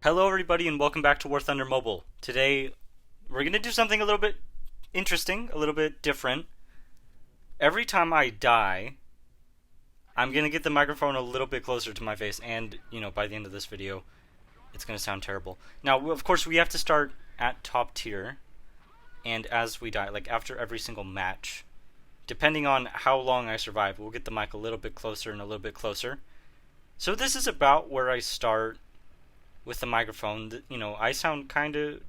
Hello everybody and welcome back to War Thunder Mobile. Today we're going to do something a little bit interesting, a little bit different. Every time I die, I'm going to get the microphone a little bit closer to my face and, by the end of this video, it's going to sound terrible. Now, of course, we have to start at top tier, and as we die, like after every single match, depending on how long I survive, we'll get the mic a little bit closer and a little bit closer. So this is about where I start with the microphone. I sound kind of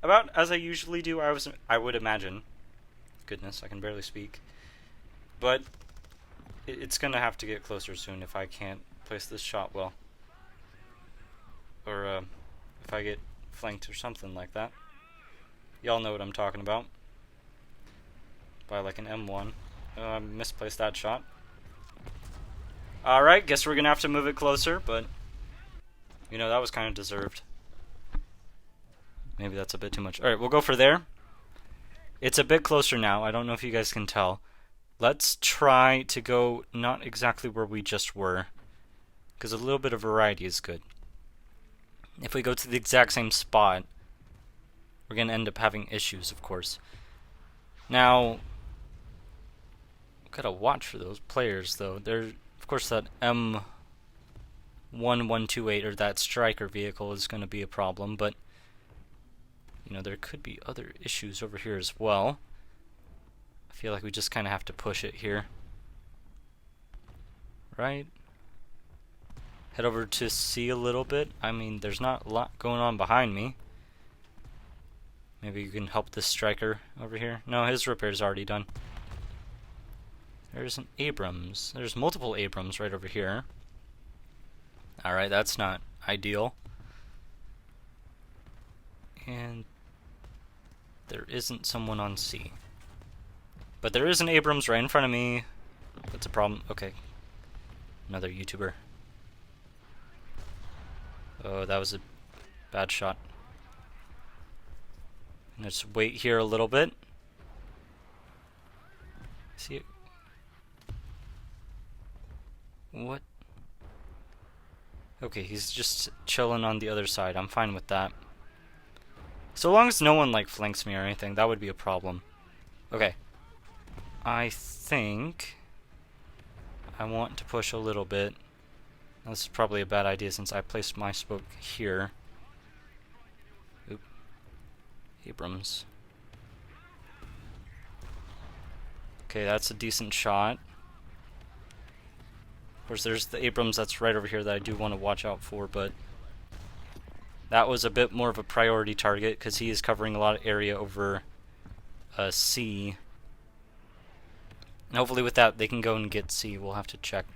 about as I usually do. I would imagine. Goodness, I can barely speak. But it's gonna have to get closer soon if I can't place this shot well, or if I get flanked or something like that. Y'all know what I'm talking about. By like an M1. I misplaced that shot. Alright, guess we're gonna have to move it closer, but that was kind of deserved. Maybe that's a bit too much. Alright, we'll go for there. It's a bit closer now. I don't know if you guys can tell. Let's try to go not exactly where we just were, because a little bit of variety is good. If we go to the exact same spot, we're going to end up having issues, of course. Now, gotta watch for those players, though. There's, of course, that M1128, or that striker vehicle, is going to be a problem, but there could be other issues over here as well. I feel like we just kind of have to push it here. Right? Head over to C a little bit. I mean, there's not a lot going on behind me. Maybe you can help this striker over here. No, his repair's already done. There's an Abrams. There's multiple Abrams right over here. Alright, that's not ideal. And there isn't someone on C. But there is an Abrams right in front of me. That's a problem. Okay. Another YouTuber. Oh, that was a bad shot. Let's wait here a little bit. See it? What? Okay, he's just chilling on the other side. I'm fine with that. So long as no one, flanks me or anything, that would be a problem. Okay. I think I want to push a little bit. This is probably a bad idea since I placed my smoke here. Oop. Abrams. Okay, that's a decent shot. Of course, there's the Abrams that's right over here that I do want to watch out for, but that was a bit more of a priority target because he is covering a lot of area over C. And hopefully with that they can go and get C. We'll have to check.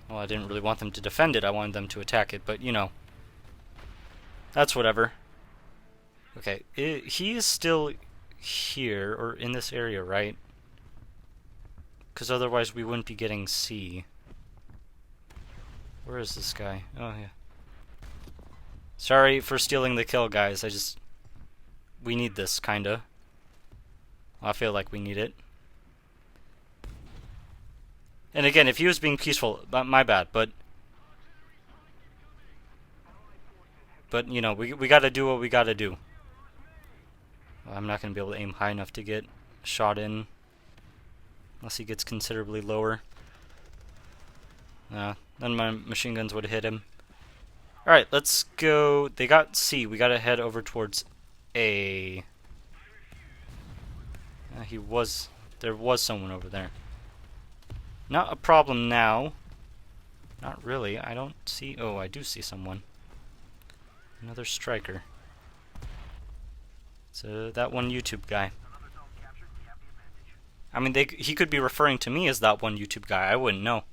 Well, I didn't really want them to defend it. I wanted them to attack it, but that's whatever. Okay, he is still here, or in this area, right? Because otherwise we wouldn't be getting C. Where is this guy? Oh, yeah. Sorry for stealing the kill, guys. We need this, kinda. I feel like we need it. And again, if he was being peaceful, my bad, but we gotta do what we gotta do. I'm not gonna be able to aim high enough to get a shot in. Unless he gets considerably lower. Then my machine guns would have hit him. Alright, let's go. They got C. We gotta head over towards A. There was someone over there. Not a problem now. Not really. I don't see. Oh, I do see someone. Another striker. So that one YouTube guy. I mean, he could be referring to me as that one YouTube guy. I wouldn't know.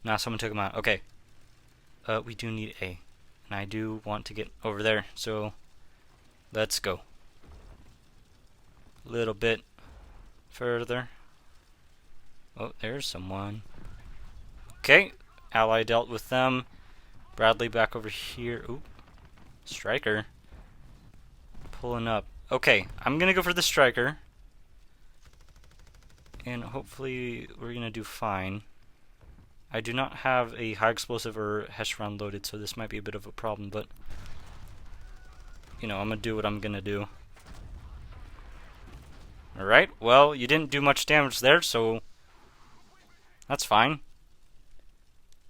Nah, someone took him out. Okay. We do need A. And I do want to get over there. So, let's go. A little bit further. Oh, there's someone. Okay. Ally dealt with them. Bradley back over here. Ooh. Striker. Pulling up. Okay, I'm gonna go for the striker. And hopefully we're gonna do fine. I do not have a high explosive or HESH round loaded, so this might be a bit of a problem, but you know, I'm gonna do what I'm gonna do. Alright, well, you didn't do much damage there, so that's fine.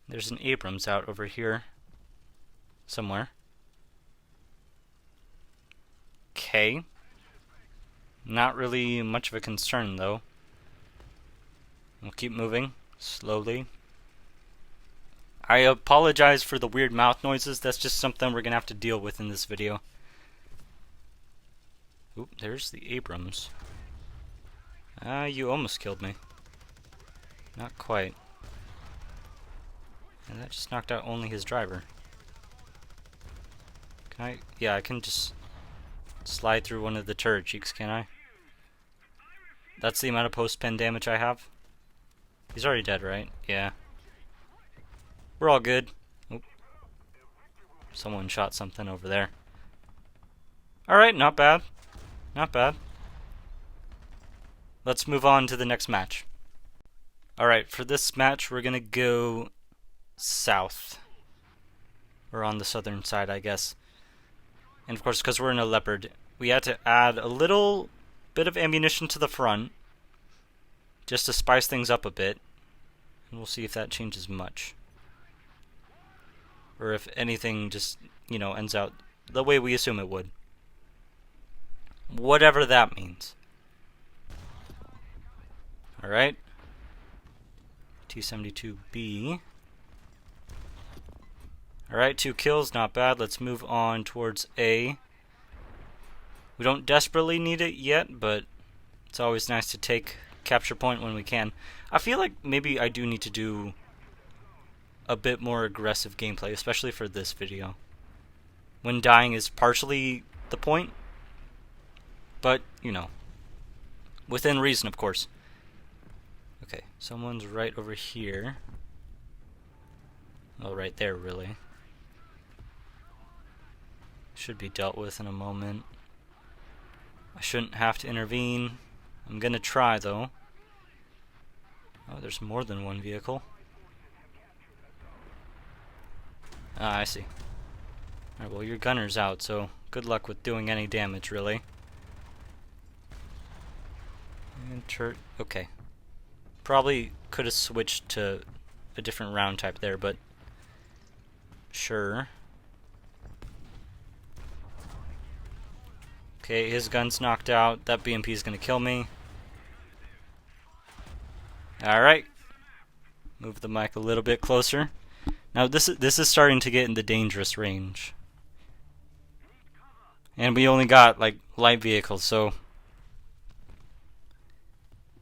There's an Abrams out over here somewhere. Okay. Not really much of a concern, though. We'll keep moving slowly. I apologize for the weird mouth noises. That's just something we're gonna have to deal with in this video. Oop, there's the Abrams. You almost killed me. Not quite. And that just knocked out only his driver. Can I? Yeah, I can just slide through one of the turret cheeks, can I? That's the amount of post-pen damage I have. He's already dead, right? Yeah. We're all good. Oop. Someone shot something over there. Alright, not bad. Not bad. Let's move on to the next match. Alright, for this match we're gonna go south. Or on the southern side, I guess. And of course, because we're in a Leopard, we had to add a little bit of ammunition to the front, just to spice things up a bit. And we'll see if that changes much. Or if anything just, you know, ends out the way we assume it would. Whatever that means. Alright. T-72B. Alright, 2 kills, not bad. Let's move on towards A. We don't desperately need it yet, but it's always nice to take capture point when we can. I feel like maybe I do need to do a bit more aggressive gameplay, especially for this video. When dying is partially the point, but, you know, within reason, of course. Okay, someone's right over here. Oh, right there, really. Should be dealt with in a moment. I shouldn't have to intervene. I'm gonna try, though. Oh, there's more than one vehicle. Ah, I see. Alright, well, your gunner's out, so good luck with doing any damage, really. And okay. Probably could have switched to a different round type there, but sure. Okay, his gun's knocked out. That BMP is gonna kill me. Alright. Move the mic a little bit closer. Now this is starting to get in the dangerous range. And we only got like light vehicles, so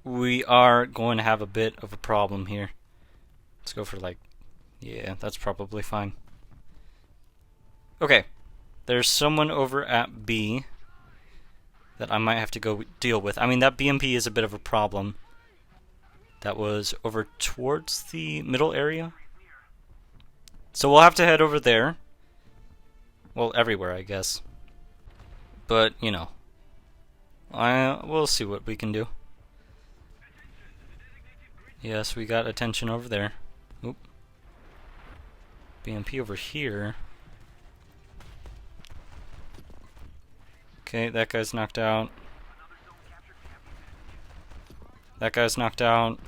we are going to have a bit of a problem here. Let's go for like, yeah, that's probably fine. Okay, there's someone over at B that I might have to go deal with. I mean, that BMP is a bit of a problem. That was over towards the middle area. So we'll have to head over there. Well, everywhere, I guess. But, you know, we'll see what we can do. Yes, we got attention over there. Oop. BMP over here. Okay, that guy's knocked out. That guy's knocked out.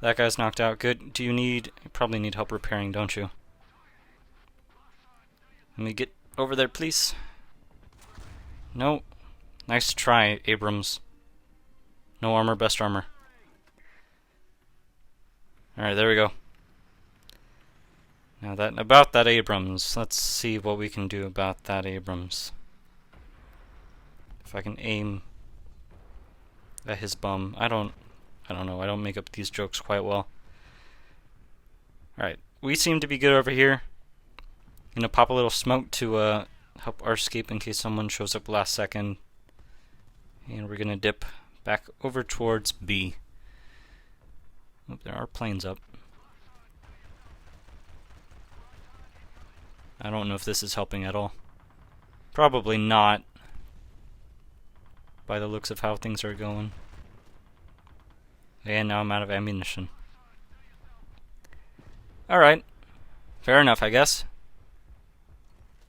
That guy's knocked out. Good. You probably need help repairing, don't you? Let me get over there, please. No. Nice try, Abrams. No armor, best armor. Alright, there we go. Now about that Abrams. Let's see what we can do about that Abrams. If I can aim at his bum. I don't know. I don't make up these jokes quite well. Alright, we seem to be good over here. Gonna pop a little smoke to help our escape in case someone shows up last second. And we're gonna dip back over towards B. Oh, there are planes up. I don't know if this is helping at all. Probably not, by the looks of how things are going. And now I'm out of ammunition. Alright. Fair enough, I guess.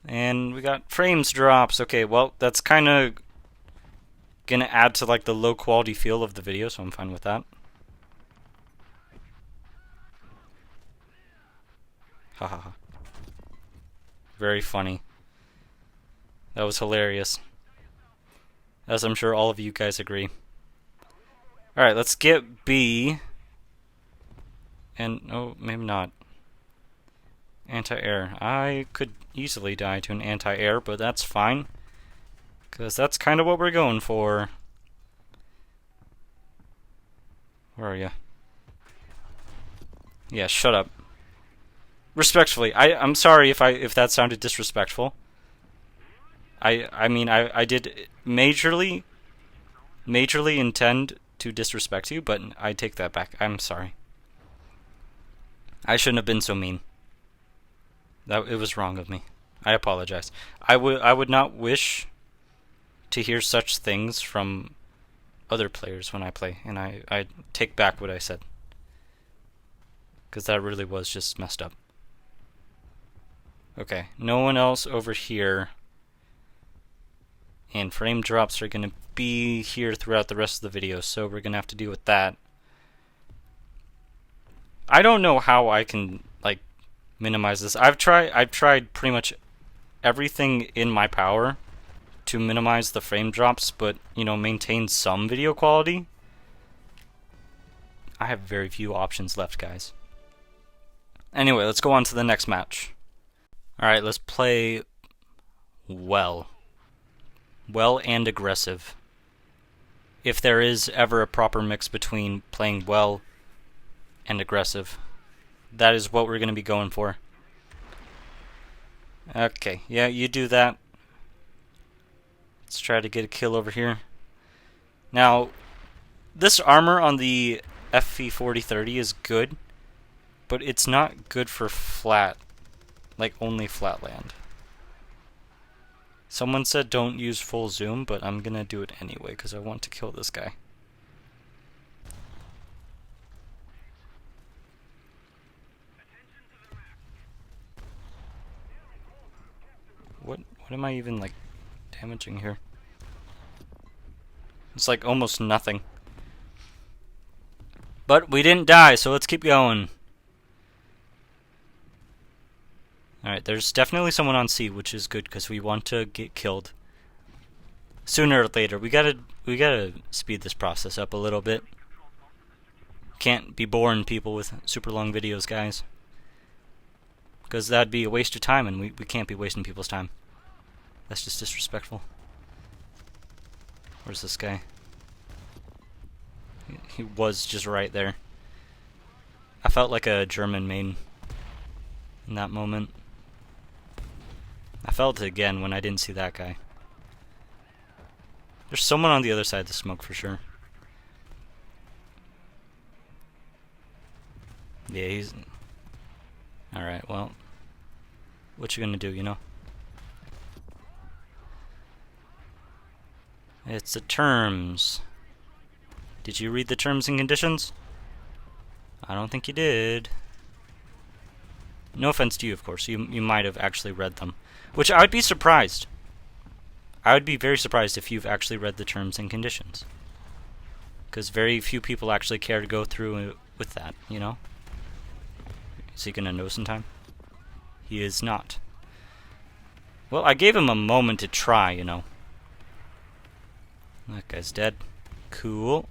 And we got frames drops. Okay, well, that's kind of gonna add to like the low quality feel of the video, so I'm fine with that. Haha. Very funny. That was hilarious. As I'm sure all of you guys agree. Alright, let's get B. And, oh, maybe not. Anti-air. I could easily die to an anti-air, but that's fine. Because that's kind of what we're going for. Where are you? Yeah, shut up. Respectfully, I'm sorry if that sounded disrespectful. I mean I did majorly intend to disrespect you, but I take that back. I'm sorry. I shouldn't have been so mean. It was wrong of me. I apologize. I would not wish to hear such things from other players when I play, and I take back what I said. Because that really was just messed up. Okay, no one else over here. And frame drops are going to be here throughout the rest of the video, so we're going to have to deal with that. I don't know how I can like minimize this. I've tried pretty much everything in my power to minimize the frame drops, but you know, maintain some video quality. I have very few options left, guys. Anyway, let's go on to the next match. Alright, let's play well. Well and aggressive. If there is ever a proper mix between playing well and aggressive, that is what we're going to be going for. Okay, yeah, you do that. Let's try to get a kill over here. Now, this armor on the FV4030 is good, but it's not good for flat, like only flat land. Someone said don't use full zoom, but I'm gonna do it anyway because I want to kill this guy. What am I even like damaging here? It's like almost nothing. But we didn't die, so let's keep going. Alright, there's definitely someone on C, which is good because we want to get killed sooner or later. We gotta speed this process up a little bit. Can't be boring people with super long videos, guys. Because that'd be a waste of time, and we can't be wasting people's time. That's just disrespectful. Where's this guy? He was just right there. I felt like a German main in that moment. I felt it again when I didn't see that guy. There's someone on the other side of the smoke for sure. Yeah, he's... Alright, well... What you gonna do, you know? It's the terms. Did you read the terms and conditions? I don't think you did. No offense to you, of course. You might have actually read them. Which I would be surprised. I would be very surprised if you've actually read the terms and conditions. Because very few people actually care to go through with that, you know? Is he gonna know sometime? He is not. Well, I gave him a moment to try, you know. That guy's dead. Cool.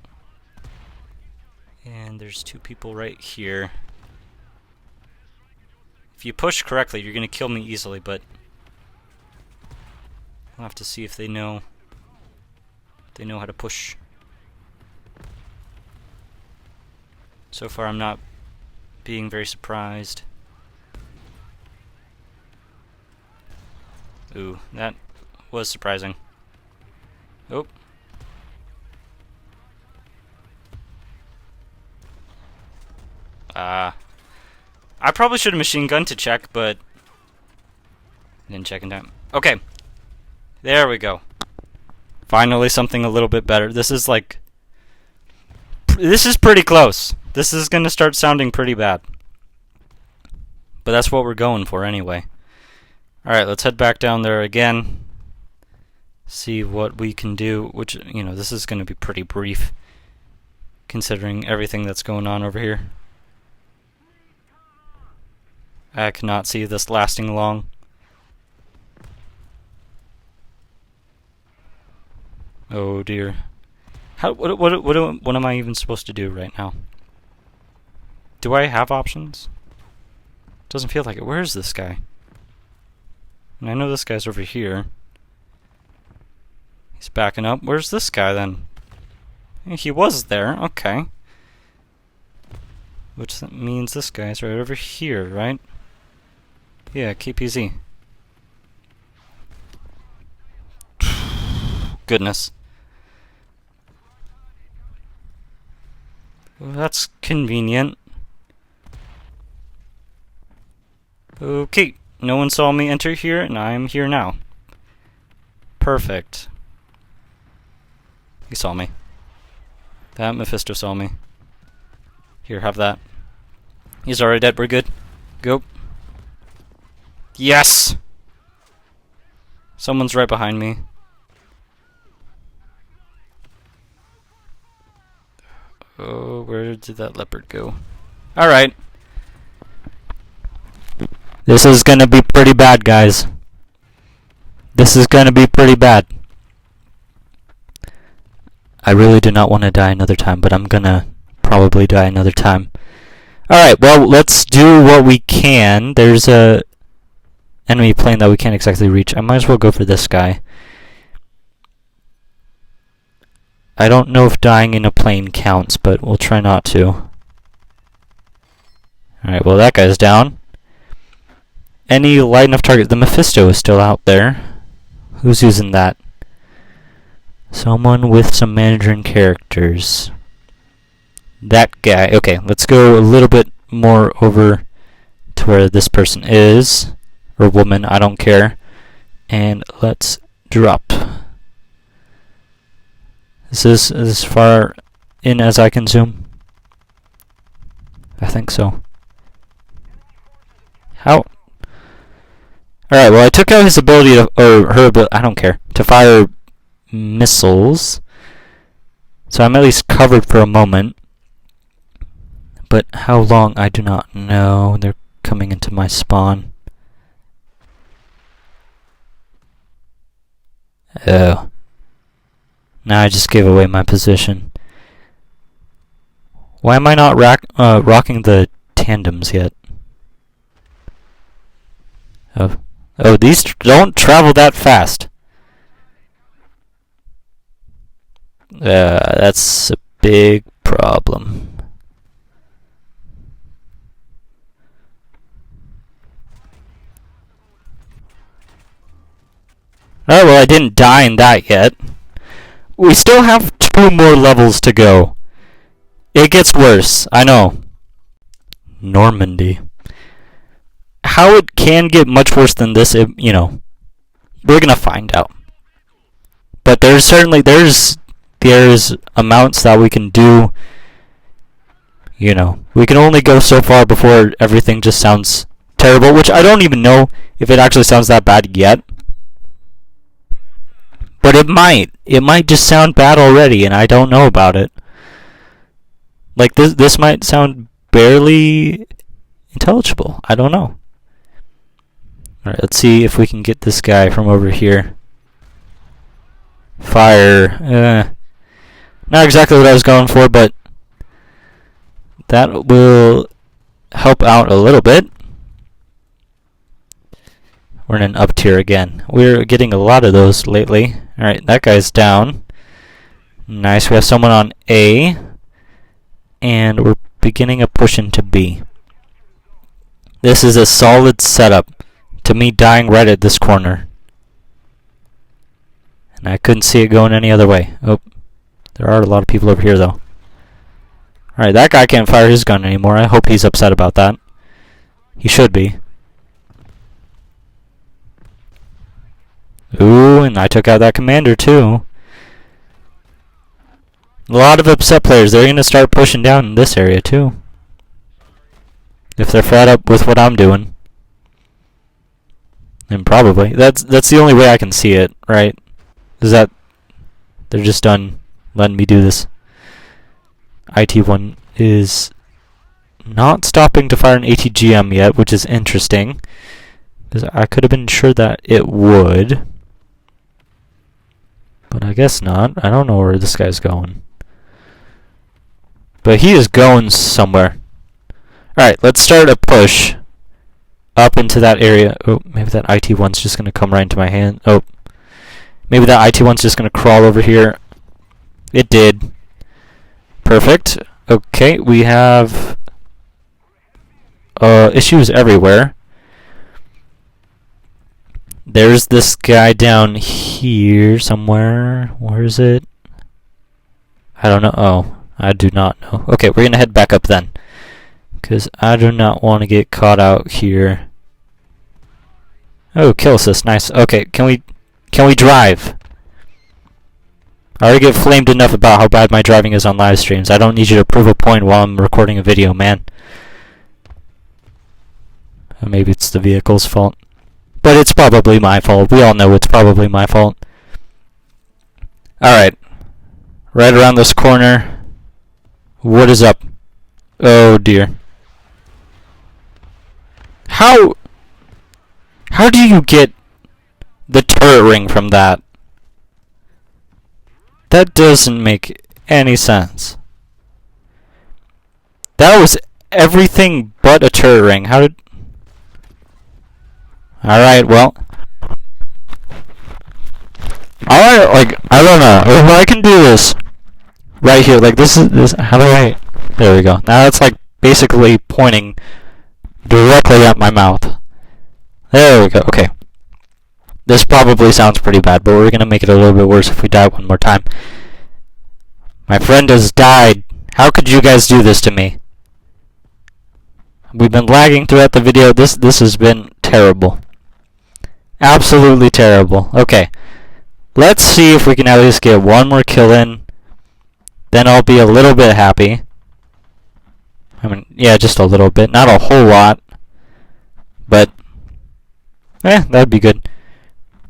And there's two people right here. If you push correctly, you're gonna kill me easily, but I'll have to see if they know how to push. So far, I'm not being very surprised. Ooh, that was surprising. Oh. I probably should have machine gunned to check, but didn't check in time. Okay. There we go. Finally something a little bit better. This is like... This is pretty close. This is gonna start sounding pretty bad. But that's what we're going for anyway. Alright, let's head back down there again. See what we can do, which, you know, this is going to be pretty brief considering everything that's going on over here. I cannot see this lasting long. Oh dear. What am I even supposed to do right now? Do I have options? Doesn't feel like it. Where is this guy? And I know this guy's over here. He's backing up. Where's this guy then? He was there. Okay. Which means this guy's right over here, right? Yeah, keep easy. Goodness. Well, that's convenient. Okay, no one saw me enter here, and I'm here now. Perfect. He saw me. That Mephisto saw me. Here, have that. He's already dead, we're good. Go. Yes! Someone's right behind me. Oh, where did that leopard go? Alright. This is gonna be pretty bad, guys. This is gonna be pretty bad. I really do not want to die another time, but I'm gonna probably die another time. Alright, well, let's do what we can. There's a enemy plane that we can't exactly reach. I might as well go for this guy. I don't know if dying in a plane counts, but we'll try not to. Alright, well, that guy's down. Any light enough target? The Mephisto is still out there. Who's using that? Someone with some Mandarin characters. That guy. Okay, let's go a little bit more over to where this person is. Or woman, I don't care. And let's drop. Is this as far in as I can zoom? I think so. How? Alright, well, I took out his ability to, or her ability, I don't care, to fire missiles. So I'm at least covered for a moment. But how long, I do not know. They're coming into my spawn. Oh. Now I just gave away my position. Why am I not rocking the tandems yet? Oh, these don't travel that fast. That's a big problem. Oh, well, I didn't die in that yet. We still have 2 more levels to go. It gets worse, I know. Normandy. How it can get much worse than this, you know, we're gonna find out. But there's certainly, there's amounts that we can do. You know, we can only go so far before everything just sounds terrible, which I don't even know if it actually sounds that bad yet. But it might. It might just sound bad already, and I don't know about it. Like, this might sound barely intelligible. I don't know. Alright, let's see if we can get this guy from over here. Fire. Not exactly what I was going for, but that will help out a little bit. We're in an up tier again. We're getting a lot of those lately. Alright, that guy's down. Nice, we have someone on A. And we're beginning a push into B. This is a solid setup to me dying right at this corner. And I couldn't see it going any other way. Oh, there are a lot of people over here though. Alright, that guy can't fire his gun anymore. I hope he's upset about that. He should be. Ooh, and I took out that commander too. A lot of upset players. They're going to start pushing down in this area too. If they're fed up with what I'm doing. And probably. That's the only way I can see it, right? Is that they're just done letting me do this. IT1 is not stopping to fire an ATGM yet, which is interesting. Because I could have been sure that it would. But I guess not. I don't know where this guy's going. But he is going somewhere. Alright, let's start a push up into that area. Oh, maybe that IT1's just going to come right into my hand. Oh, maybe that IT1's just going to crawl over here. It did. Perfect. Okay, we have issues everywhere. There's this guy down here somewhere. Where is it? I don't know. Oh, I do not know. Okay, we're going to head back up then. Because I do not want to get caught out here. Oh, kill assist. Nice. Okay, can we drive? I already get flamed enough about how bad my driving is on live streams. I don't need you to prove a point while I'm recording a video, man. Maybe it's the vehicle's fault. But it's probably my fault. We all know it's probably my fault. Alright. Right around this corner. What is up? Oh dear. How do you get the turret ring from that? That doesn't make any sense. That was everything but a turret ring. How did... Alright, well... Alright, like, I don't know. If I can do this right here, like, this... How do I... There we go. Now it's, like, basically pointing directly at my mouth. There we go. Okay. This probably sounds pretty bad, but we're gonna make it a little bit worse if we die one more time. My friend has died. How could you guys do this to me? We've been lagging throughout the video. This has been terrible. Absolutely terrible. Okay. Let's see if we can at least get one more kill in. Then I'll be a little bit happy. I mean, yeah, just a little bit. Not a whole lot. But, that'd be good.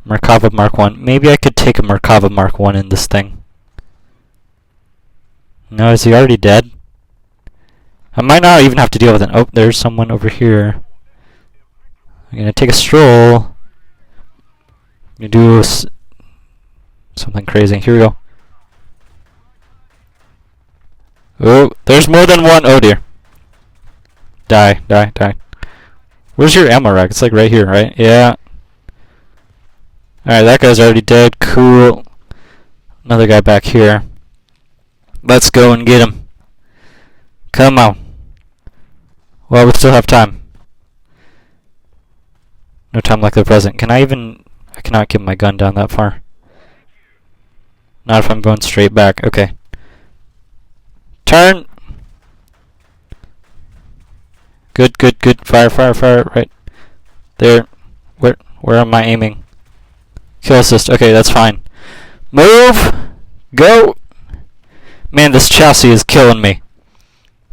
Merkava Mark 1. Maybe I could take a Merkava Mark 1 in this thing. No, is he already dead? I might not even have to deal with it. Oh, there's someone over here. I'm gonna take a stroll. I'm gonna do something crazy. Here we go. Oh, there's more than one. Oh dear. Die, die, die. Where's your ammo rack? It's like right here, right? Yeah. Alright, that guy's already dead. Cool. Another guy back here. Let's go and get him. Come on. Well, we still have time. No time like the present. Can I even... I cannot get my gun down that far. Not if I'm going straight back. Okay. Turn! Good, good, good. Fire, fire, fire. Right there. Where am I aiming? Kill assist. Okay, that's fine. Move! Go! Man, this chassis is killing me.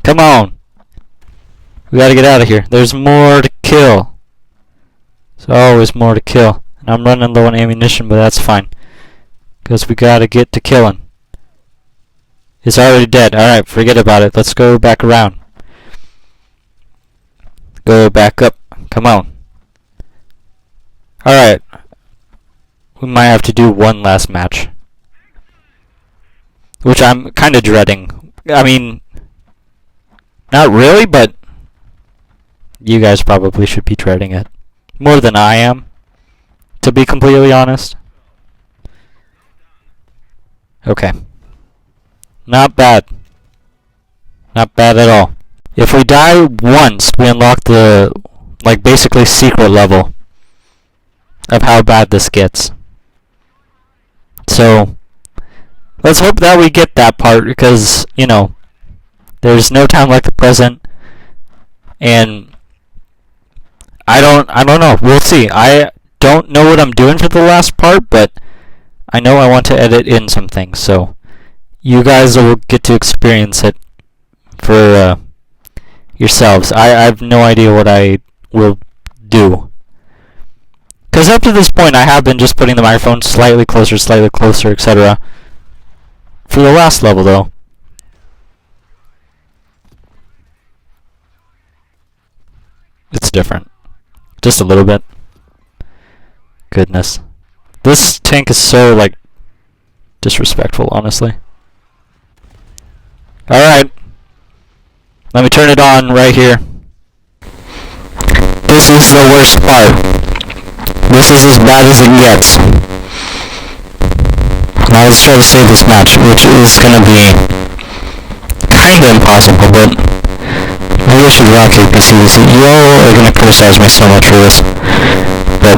Come on. We gotta get out of here. There's more to kill. There's always more to kill. And I'm running low on ammunition, but that's fine. Because we gotta get to killing. It's already dead. Alright, forget about it. Let's go back around. Go back up. Come on. Alright. We might have to do one last match. Which I'm kind of dreading. I mean, not really, but you guys probably should be dreading it. More than I am, to be completely honest. Okay. Not bad. Not bad at all. If we die once, we unlock the, like, basically secret level of how bad this gets. So, let's hope that we get that part, because, you know, there's no time like the present, and I don't know. We'll see. I don't know what I'm doing for the last part, but I know I want to edit in some things, so you guys will get to experience it for yourselves. I have no idea what I will do. Because Because up to this point, I have been just putting the microphone slightly closer, etc. For the last level, though, it's different. Just a little bit. Goodness. This tank is so, like, disrespectful, honestly. Alright. Let me turn it on right here. This is the worst part. This is as bad as it gets. Now let's try to save this match, which is gonna be kinda impossible, but maybe I should rock APCs. You all are gonna criticize me so much for this, but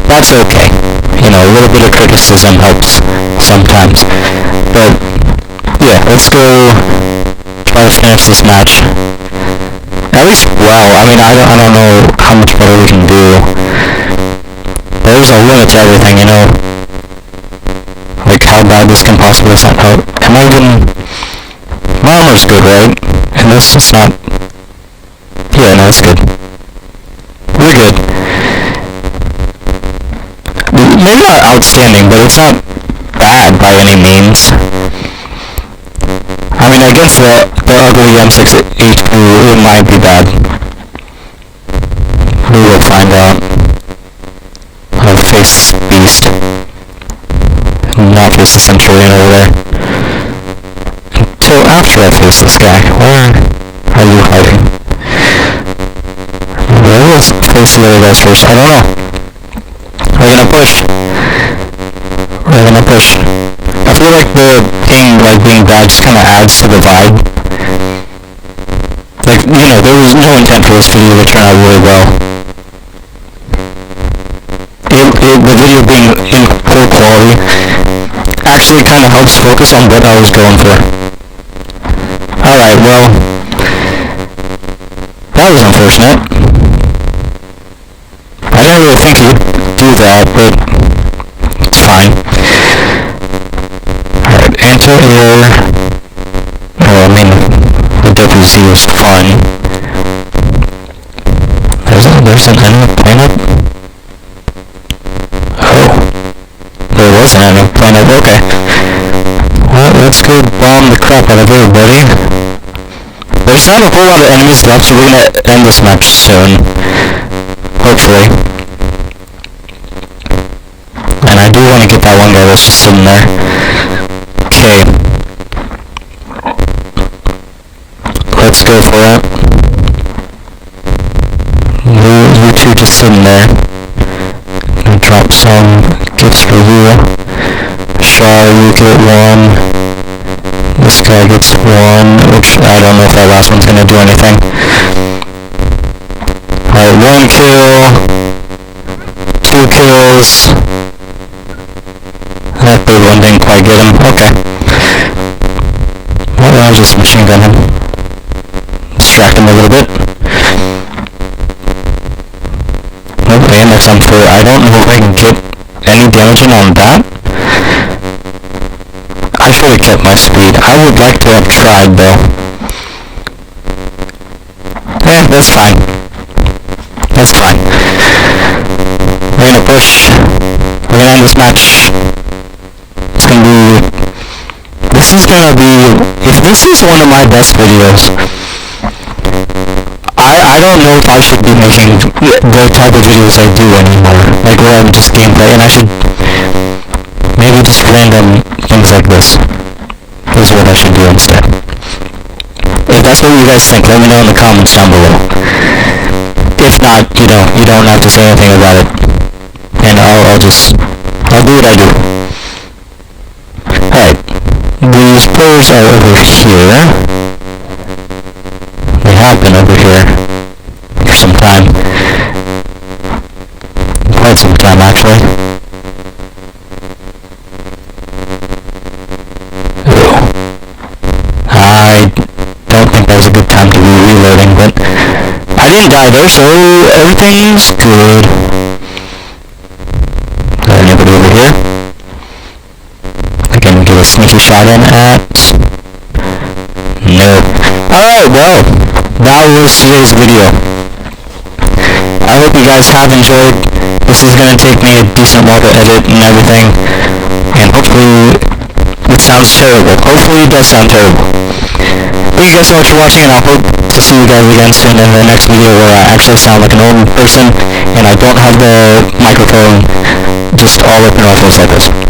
that's okay. You know, a little bit of criticism helps sometimes. But yeah, let's go try to finish this match. At least well. I mean, I don't know how much better we can do. There's a limit to everything, you know. Like how bad this can possibly sound. Oh, am I even... My armor's good, right? And this is not... Yeah, no, it's good. We're good. Maybe not outstanding, but it's not bad by any means. I mean, against the ugly M6 HP, it might be bad. We will find out. I'll face Beast. Not face the Centurion over there. Until after I face this guy. Where are you hiding? Maybe let's face the other guys first. I don't know. We're gonna push. We're gonna push. I feel like the game, like, being bad just kind of adds to the vibe. Like, you know, there was no intent for this video to turn out really well. The video being in poor quality actually kind of helps focus on what I was going for. Alright, well, that was unfortunate. I didn't really think he would do that, but it's fine. Alright, anti-air. Oh, I mean, the WZ was fun. There's an enemy plane up? Oh. There was an enemy plane up, okay. Well, let's go bomb the crap out of everybody. There's not a whole lot of enemies left, so we're gonna end this match soon. Hopefully. And I do want to get that one guy that's just sitting there. Okay. Let's go for it. You two just sitting there. Gonna drop some gifts for you. Shaw, you get one. This guy gets one, which I don't know if that last one's gonna do anything. Alright, 1 kill. 2 kills. That third one didn't quite get him. Okay. Well, I'll just machine gun him. Distract him a little bit. Nope, AMX on 4. I don't know if I can get any damage in on that. I should have kept my speed. I would like to have tried, though. That's fine. That's fine. We're gonna push. We're gonna end this match. It's gonna be... This is gonna be... If this is one of my best videos, I don't know if I should be making the type of videos I do anymore. Like where I'm just gameplay, and I should... Maybe just random things like this is what I should do instead. If that's what you guys think, let me know in the comments down below. If not, you don't have to say anything about it. And I'll do what I do. Alright. These players are over here. They have been over here for some time. Quite some time, actually. I don't think that was a good time to be reloading, but I didn't die there, so everything's good. Is there anybody over here? Again, we get a sneaky shot in at... No. Alright, well, that was today's video. I hope you guys have enjoyed this this is gonna take me a decent while to edit and everything, and hopefully it sounds terrible. Hopefully it does sound terrible. Thank you guys so much for watching, and I hope to see you guys again soon in the next video where I actually sound like an old person and I don't have the microphone just all up in my face like this.